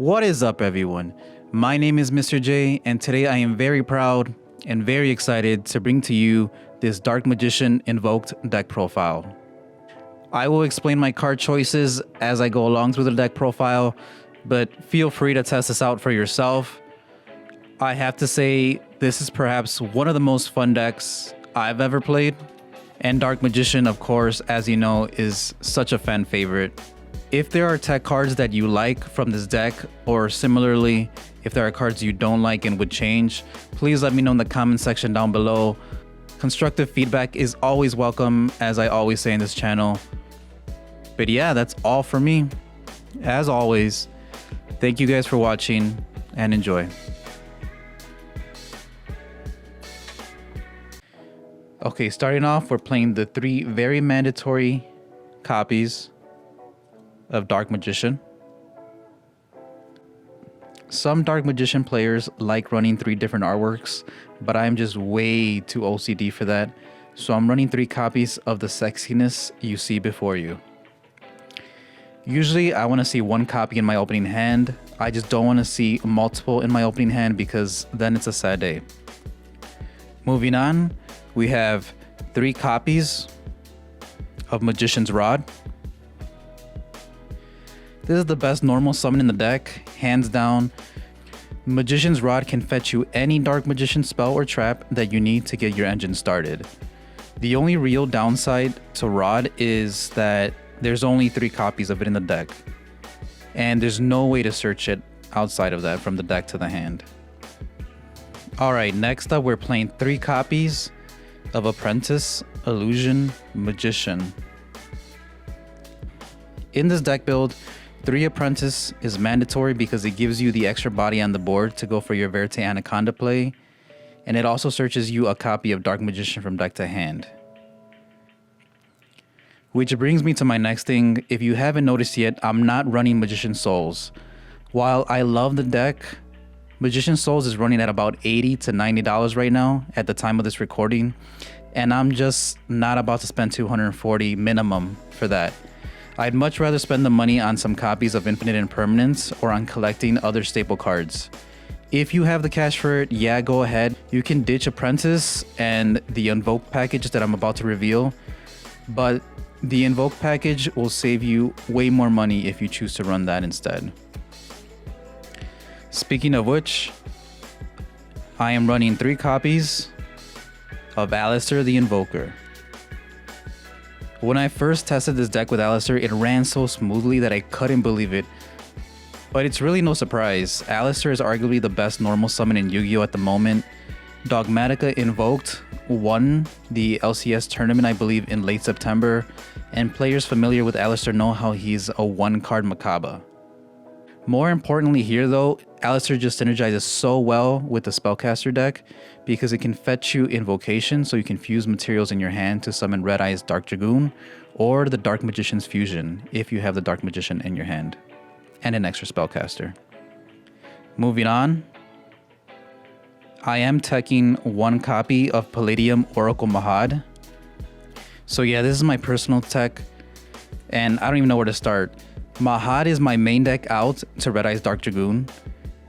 What is up, everyone? My name is Mr. J, and today I am very proud and very excited to bring to you this Dark Magician Invoked deck profile. I will explain my card choices as I go along through the deck profile, but feel free to test this out for yourself. I have to say, this is perhaps one of the most fun decks I've ever played, and Dark Magician, of course, as you know, is such a fan favorite. If there are tech cards that you like from this deck, or similarly, if there are cards you don't like and would change, please let me know in the comment section down below. Constructive feedback is always welcome, as I always say in this channel. But yeah, that's all for me. As always, thank you guys for watching and enjoy. Okay, starting off, we're playing the 3 very mandatory copies of Dark Magician. Some Dark Magician players like running 3 different artworks, but I'm just way too OCD for that. So I'm running 3 copies of the sexiness you see before you. Usually I want to see 1 copy in my opening hand. I just don't want to see multiple in my opening hand because then it's a sad day. Moving on, we have 3 copies of Magician's Rod. This is the best normal summon in the deck, hands down. Magician's Rod can fetch you any Dark Magician spell or trap that you need to get your engine started. The only real downside to Rod is that there's only 3 copies of it in the deck, and there's no way to search it outside of that from the deck to the hand. Alright, next up we're playing 3 copies of Apprentice, Illusion, Magician. In this deck build, 3 Apprentice is mandatory because it gives you the extra body on the board to go for your Verte Anaconda play, and it also searches you a copy of Dark Magician from deck to hand. Which brings me to my next thing. If you haven't noticed yet, I'm not running Magician Souls. While I love the deck, Magician Souls is running at about $80 to $90 right now at the time of this recording, and I'm just not about to spend $240 minimum for that. I'd much rather spend the money on some copies of Infinite Impermanence or on collecting other staple cards. If you have the cash for it, yeah, go ahead. You can ditch Apprentice and the Invoked package that I'm about to reveal, but the Invoked package will save you way more money if you choose to run that instead. Speaking of which, I am running 3 copies of Alistair the Invoker. When I first tested this deck with Alistair, it ran so smoothly that I couldn't believe it. But it's really no surprise. Alistair is arguably the best normal summon in Yu-Gi-Oh! At the moment. Dogmatica Invoked won the LCS tournament, I believe, in late September, and players familiar with Alistair know how he's a 1-card Macabre. More importantly here though, Alistair just synergizes so well with the Spellcaster deck because it can fetch you Invocation, so you can fuse materials in your hand to summon Red Eye's Dark Dragoon, or the Dark Magician's Fusion if you have the Dark Magician in your hand, and an extra Spellcaster. Moving on, I am teching 1 copy of Palladium Oracle Mahad. So yeah, this is my personal tech, and I don't even know where to start. Mahad is my main deck out to Red Eye's Dark Dragoon.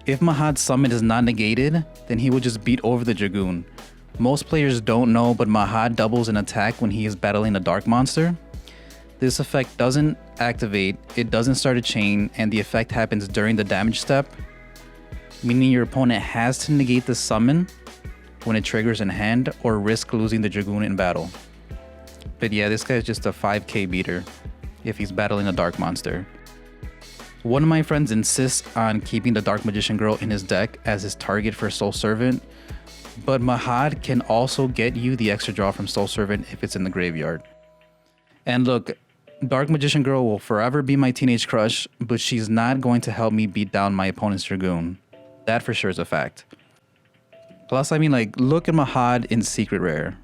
If Mahad's summon is not negated, then he will just beat over the Dragoon. Most players don't know, but Mahad doubles an attack when he is battling a dark monster. This effect doesn't activate, it doesn't start a chain, and the effect happens during the damage step, meaning your opponent has to negate the summon when it triggers in hand or risk losing the Dragoon in battle. But yeah, this guy is just a 5k beater if he's battling a dark monster. One of my friends insists on keeping the Dark Magician Girl in his deck as his target for Soul Servant, but Mahad can also get you the extra draw from Soul Servant if it's in the graveyard. And look, Dark Magician Girl will forever be my teenage crush, but she's not going to help me beat down my opponent's Dragoon. That for sure is a fact. Plus, I mean, like, look at Mahad in Secret Rare.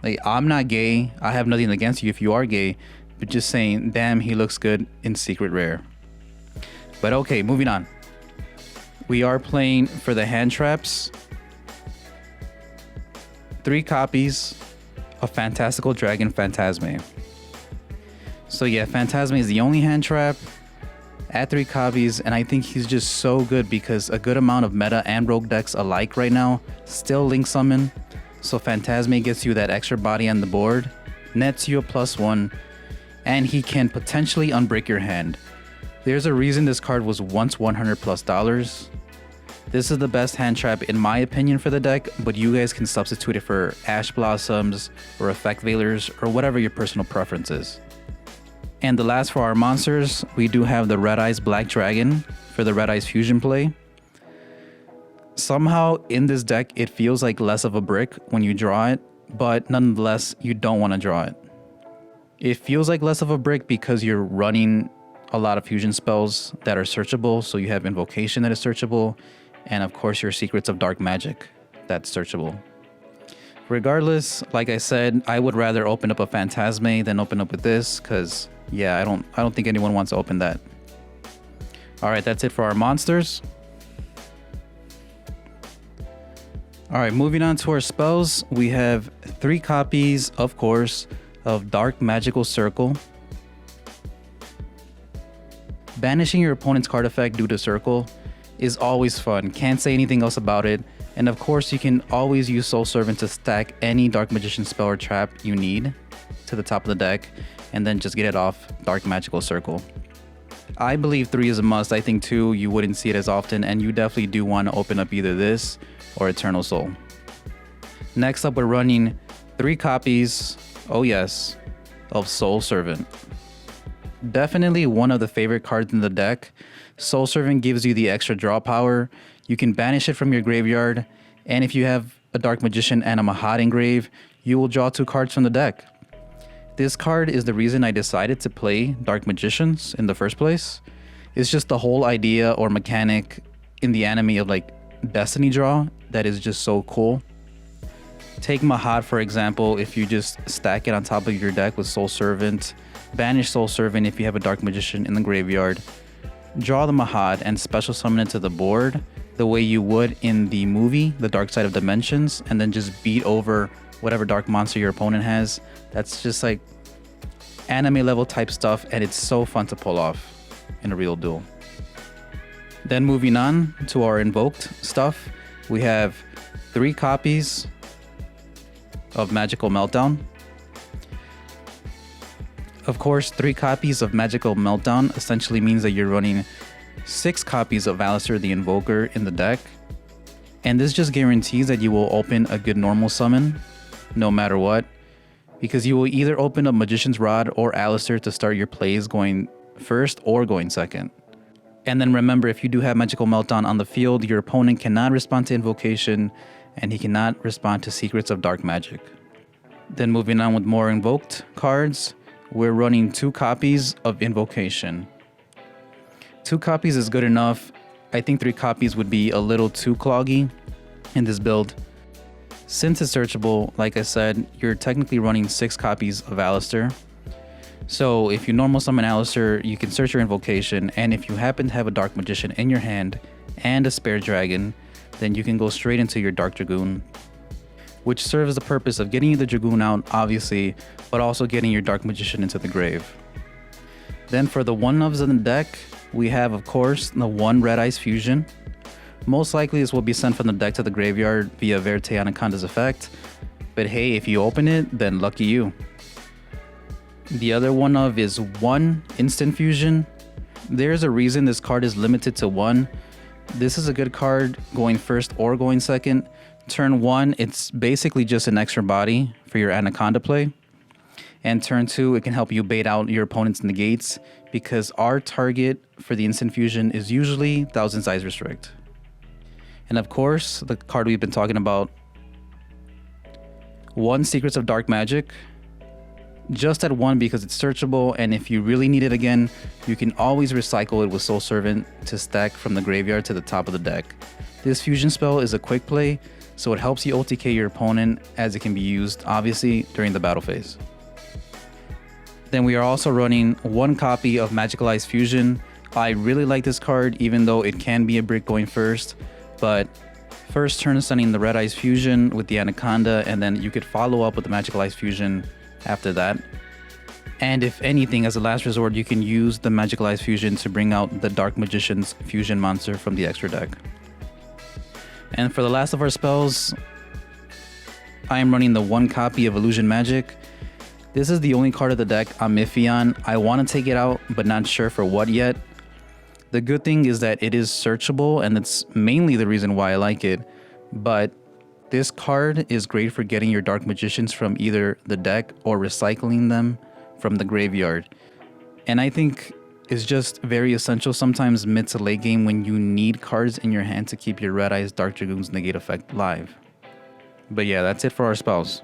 Like, I'm not gay, I have nothing against you if you are gay, but just saying, damn, he looks good in Secret Rare. But okay, moving on. We are playing for the hand traps. 3 copies of Fantastical Dragon Phantasme. So yeah, Phantasme is the only hand trap at 3 copies, and I think he's just so good because a good amount of meta and rogue decks alike right now still link summon. So Phantasme gets you that extra body on the board, nets you a +1, and he can potentially unbreak your hand. There's a reason this card was once $100+. This is the best hand trap in my opinion for the deck, but you guys can substitute it for Ash Blossoms or Effect Veilers or whatever your personal preference is. And the last for our monsters, we do have the Red Eyes Black Dragon for the Red Eyes Fusion play. Somehow in this deck, it feels like less of a brick when you draw it, but nonetheless, you don't want to draw it. It feels like less of a brick because you're running a lot of fusion spells that are searchable, so you have Invocation that is searchable, and of course your Secrets of Dark Magic that's searchable. Regardless, like I said, I would rather open up a Phantasme than open up with this, because yeah, I don't think anyone wants to open that. Alright, that's it for our monsters. Alright, moving on to our spells, we have 3 copies, of course, of Dark Magical Circle. Banishing your opponent's card effect due to Circle is always fun, can't say anything else about it. And of course, you can always use Soul Servant to stack any Dark Magician spell or trap you need to the top of the deck, and then just get it off Dark Magical Circle. I believe 3 is a must. I think 2, you wouldn't see it as often, and you definitely do want to open up either this or Eternal Soul. Next up, we're running 3 copies, oh yes, of Soul Servant. Definitely one of the favorite cards in the deck. Soul Servant gives you the extra draw power. You can banish it from your graveyard, and if you have a Dark Magician and a Mahad engrave, you will draw 2 cards from the deck. This card is the reason I decided to play Dark Magicians in the first place. It's just the whole idea or mechanic in the anime of like Destiny draw that is just so cool. Take Mahad for example, if you just stack it on top of your deck with Soul Servant, banish Soul Servant if you have a Dark Magician in the graveyard, draw the Mahad and special summon it to the board the way you would in the movie, The Dark Side of Dimensions, and then just beat over whatever dark monster your opponent has. That's just like anime level type stuff, and it's so fun to pull off in a real duel. Then moving on to our Invoked stuff, we have 3 copies of Magical Meltdown. Of course, 3 copies of Magical Meltdown essentially means that you're running 6 copies of Alistair the Invoker in the deck, and this just guarantees that you will open a good normal summon no matter what, because you will either open up Magician's Rod or Alistair to start your plays going first or going second. And then remember, if you do have Magical Meltdown on the field, your opponent cannot respond to Invocation, and he cannot respond to Secrets of Dark Magic. Then moving on with more Invoked cards, we're running 2 copies of Invocation. 2 copies is good enough. I think 3 copies would be a little too cloggy in this build. Since it's searchable, like I said, you're technically running 6 copies of Alistair. So if you normal summon Alistair, you can search your Invocation, and if you happen to have a Dark Magician in your hand and a Spare Dragon, then you can go straight into your Dark Dragoon, which serves the purpose of getting you the Dragoon out, obviously, but also getting your Dark Magician into the grave. Then for the 1-ofs in the deck, we have, of course, the 1 Red Eyes Fusion. Most likely this will be sent from the deck to the graveyard via Verte Anaconda's effect, but hey, if you open it, then lucky you. The other 1-of is 1 Instant Fusion. There's a reason this card is limited to 1. This is a good card going first or going second. Turn 1, it's basically just an extra body for your Anaconda play. And turn 2, it can help you bait out your opponent's negates, because our target for the Instant Fusion is usually Thousand Eyes Restrict. And of course, the card we've been talking about, 1 Secrets of Dark Magic. Just at 1 because it's searchable, and if you really need it again, you can always recycle it with Soul Servant to stack from the graveyard to the top of the deck. This fusion spell is a quick play, so it helps you OTK your opponent, as it can be used obviously during the battle phase. Then we are also running 1 copy of Magical Eyes Fusion. I really like this card, even though it can be a brick going first, but first turn sending the Red Eyes Fusion with the Anaconda, and then you could follow up with the Magical Eyes Fusion after that. And if anything, as a last resort, you can use the Magicalized Fusion to bring out the Dark Magician's Fusion monster from the extra deck. And for the last of our spells, I am running the 1 copy of Illusion Magic. This is the only card of the deck I'm iffy on. I want to take it out, but not sure for what yet. The good thing is that it is searchable, and it's mainly the reason why I like it. But this card is great for getting your Dark Magicians from either the deck or recycling them from the graveyard. And I think it's just very essential sometimes mid to late game when you need cards in your hand to keep your Red Eyes Dark Dragoon's negate effect live. But yeah, that's it for our spells.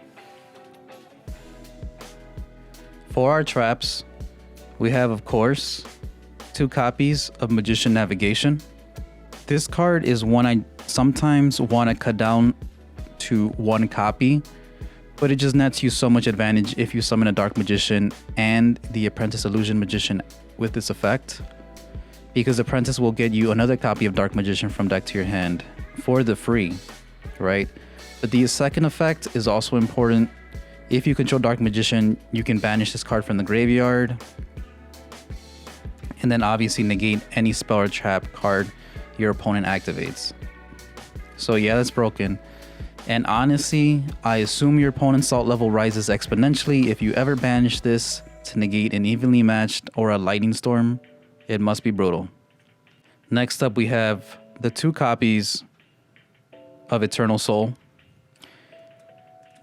For our traps, we have, of course, 2 copies of Magician Navigation. This card is one I sometimes want to cut down to 1 copy, but it just nets you so much advantage if you summon a Dark Magician and the Apprentice Illusion Magician with this effect, because Apprentice will get you another copy of Dark Magician from deck to your hand for the free, right? But the second effect is also important. If you control Dark Magician, you can banish this card from the graveyard, and then obviously negate any spell or trap card your opponent activates. So yeah, that's broken. And honestly, I assume your opponent's salt level rises exponentially if you ever banish this to negate an evenly matched or a lightning storm. It must be brutal. Next up, we have the 2 copies of Eternal Soul.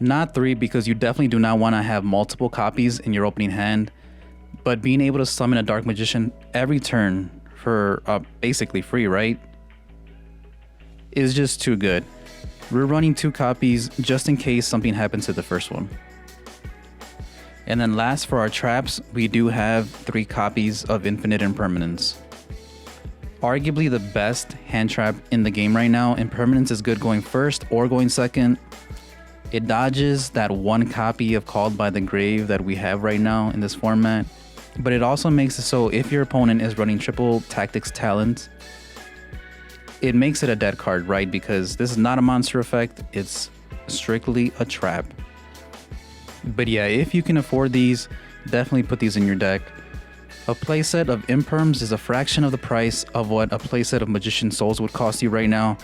Not 3, because you definitely do not want to have multiple copies in your opening hand, but being able to summon a Dark Magician every turn for basically free, right, is just too good. We're running 2 copies just in case something happens to the first one. And then last, for our traps, we do have 3 copies of Infinite Impermanence. Arguably the best hand trap in the game right now. Impermanence is good going first or going second. It dodges that 1 copy of Called by the Grave that we have right now in this format. But it also makes it so if your opponent is running triple Tactics Talent, it makes it a dead card, right? Because this is not a monster effect, it's strictly a trap. But yeah, if you can afford these, definitely put these in your deck. A playset of Imperms is a fraction of the price of what a playset of Magician Souls would cost you right now.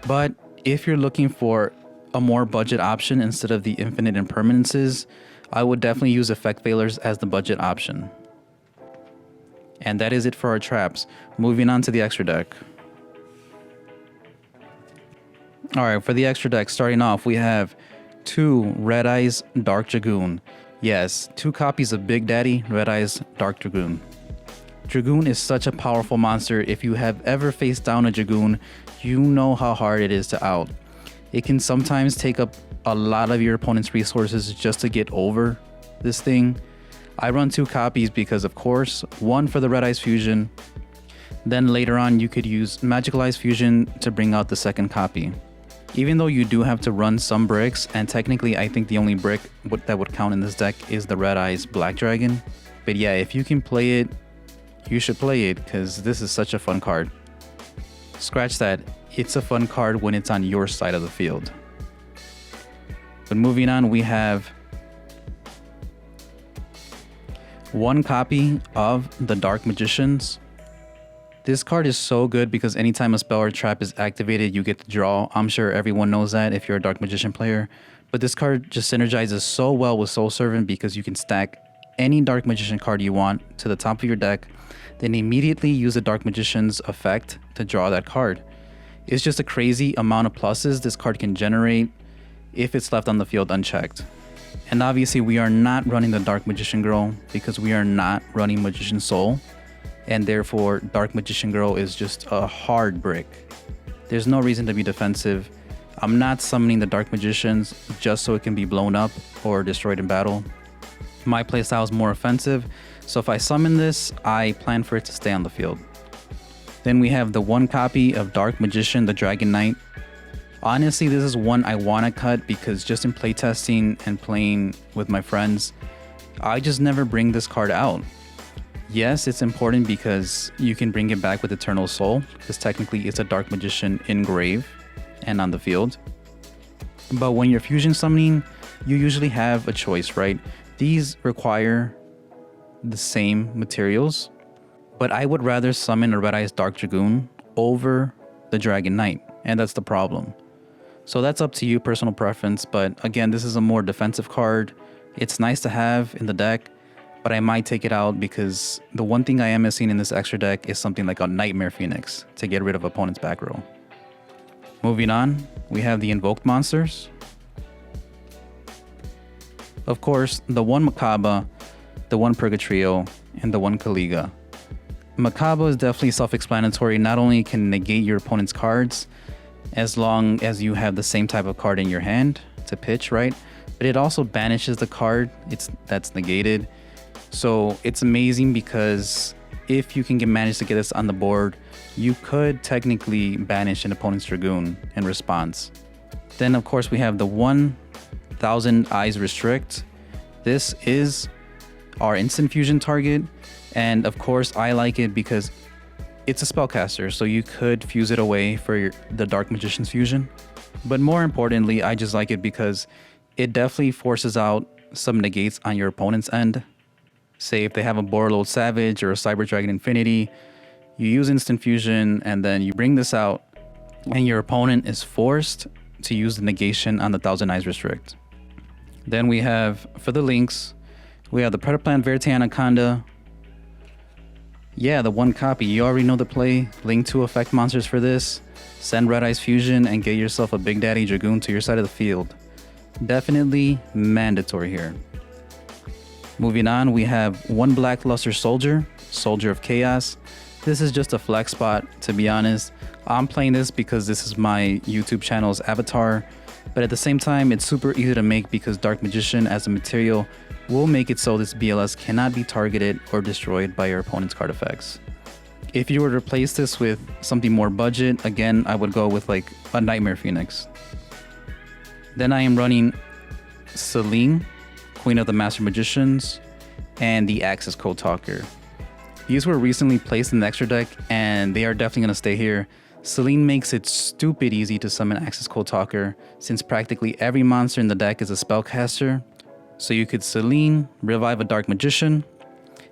But if you're looking for a more budget option instead of the Infinite Impermanences, I would definitely use Effect Failers as the budget option. And that is it for our traps. Moving on to the extra deck. Alright, for the extra deck, starting off, we have 2 Red Eyes Dark Dragoon. Yes, 2 copies of Big Daddy Red Eyes Dark Dragoon. Dragoon is such a powerful monster. If you have ever faced down a Dragoon, you know how hard it is to out. It can sometimes take up a lot of your opponent's resources just to get over this thing. I run 2 copies because, of course, 1 for the Red Eyes Fusion. Then later on, you could use Magicalized Fusion to bring out the second copy. Even though you do have to run some bricks, and technically I think the only brick that would count in this deck is the Red Eyes Black Dragon. But yeah, if you can play it, you should play it because this is such a fun card. Scratch that, it's a fun card when it's on your side of the field. But moving on, we have 1 copy of the Dark Magicians. This card is so good because anytime a spell or trap is activated, you get to draw. I'm sure everyone knows that if you're a Dark Magician player. But this card just synergizes so well with Soul Servant because you can stack any Dark Magician card you want to the top of your deck, then immediately use the Dark Magician's effect to draw that card. It's just a crazy amount of pluses this card can generate if it's left on the field unchecked. And obviously we are not running the Dark Magician Girl because we are not running Magician Soul, and therefore Dark Magician Girl is just a hard brick. There's no reason to be defensive. I'm not summoning the Dark Magicians just so it can be blown up or destroyed in battle. My playstyle is more offensive, so if I summon this, I plan for it to stay on the field. Then we have the 1 copy of Dark Magician, the Dragon Knight. Honestly, this is one I want to cut because just in playtesting and playing with my friends, I just never bring this card out. Yes, it's important because you can bring it back with Eternal Soul, because technically it's a Dark Magician in grave and on the field. But when you're fusion summoning, you usually have a choice, right? These require the same materials, but I would rather summon a Red Eyes Dark Dragoon over the Dragon Knight, and that's the problem. So that's up to you, personal preference, but again, this is a more defensive card. It's nice to have in the deck, but I might take it out because the one thing I am missing in this extra deck is something like a Nightmare Phoenix to get rid of opponent's back row. Moving on, we have the Invoked monsters. Of course, the one Makaba, the one Purgatrio, and the one Kaliga. Makaba is definitely self-explanatory. Not only can negate your opponent's cards, as long as you have the same type of card in your hand to pitch, right? But it also banishes the card that's negated. So it's amazing because if you can manage to get this on the board, you could technically banish an opponent's Dragoon in response. Then of course we have the 1000 Eyes Restrict. This is our instant fusion target, and of course I like it because it's a spellcaster, so you could fuse it away for the Dark Magician's fusion. But more importantly, I just like it because it definitely forces out some negates on your opponent's end. Say if they have a Borreload Savage or a Cyber Dragon Infinity, you use instant fusion and then you bring this out and your opponent is forced to use the negation on the 1000 Eyes Restrict. Then we have, for the links, we have the Predaplant Verte Anaconda. Yeah, the one copy. You already know the play. Link 2 effect monsters for this. Send Red Eyes Fusion and get yourself a Big Daddy Dragoon to your side of the field. Definitely mandatory here. Moving on, we have one Blackluster Soldier, Soldier of Chaos. This is just a flex spot, to be honest. I'm playing this because this is my YouTube channel's avatar, but at the same time, it's super easy to make because Dark Magician as a material will make it so this BLS cannot be targeted or destroyed by your opponent's card effects. If you were to replace this with something more budget, again, I would go with like a Nightmare Phoenix. Then I am running Celine, Queen of the Master Magicians, and the Access Code Talker. These were recently placed in the extra deck, and they are definitely going to stay here. Celine makes it stupid easy to summon Access Code Talker, since practically every monster in the deck is a spellcaster. So you could Celine, revive a Dark Magician,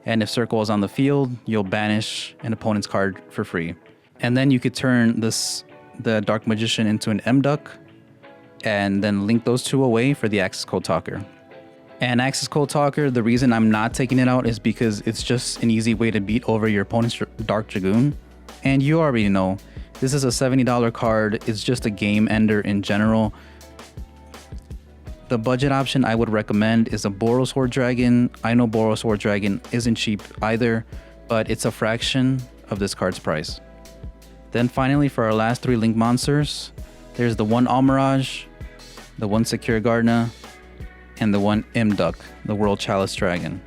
and if Circle is on the field, you'll banish an opponent's card for free. And then you could turn the Dark Magician into an M-Duck, and then link those two away for the Access Code Talker. And Access Code Talker, the reason I'm not taking it out is because it's just an easy way to beat over your opponent's Dark Dragoon. And you already know, this is a $70 card, it's just a game ender in general. The budget option I would recommend is a Boros Sword Dragon. I know Boros Sword Dragon isn't cheap either, but it's a fraction of this card's price. Then finally, for our last 3 link monsters, there's the one Almirage, the one Secure Gardener, and the one M-Duck, the World Chalice Dragon.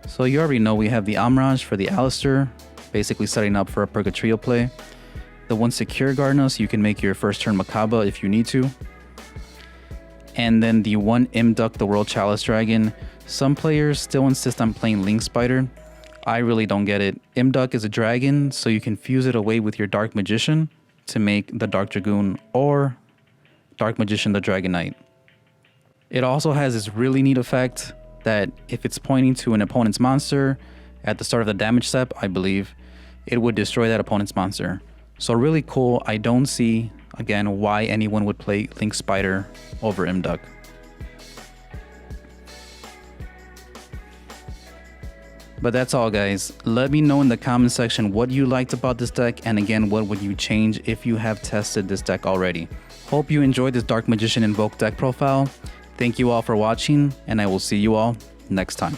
So you already know we have the Almirage for the Alistair, basically setting up for a Purgatrio play. The one Secure Gardener, so you can make your first turn Makaba if you need to. And then the one M-Duck, the World Chalice Dragon. Some players still insist on playing Link Spider. I really don't get it. M-Duck is a dragon, so you can fuse it away with your Dark Magician to make the Dark Dragoon or Dark Magician the Dragon Knight. It also has this really neat effect that if it's pointing to an opponent's monster at the start of the damage step, I believe, it would destroy that opponent's monster. So really cool. I don't see, again, why anyone would play Link Spider over M-Duck. But that's all, guys. Let me know in the comment section what you liked about this deck, and again, what would you change if you have tested this deck already. Hope you enjoyed this Dark Magician Invoked deck profile. Thank you all for watching, and I will see you all next time.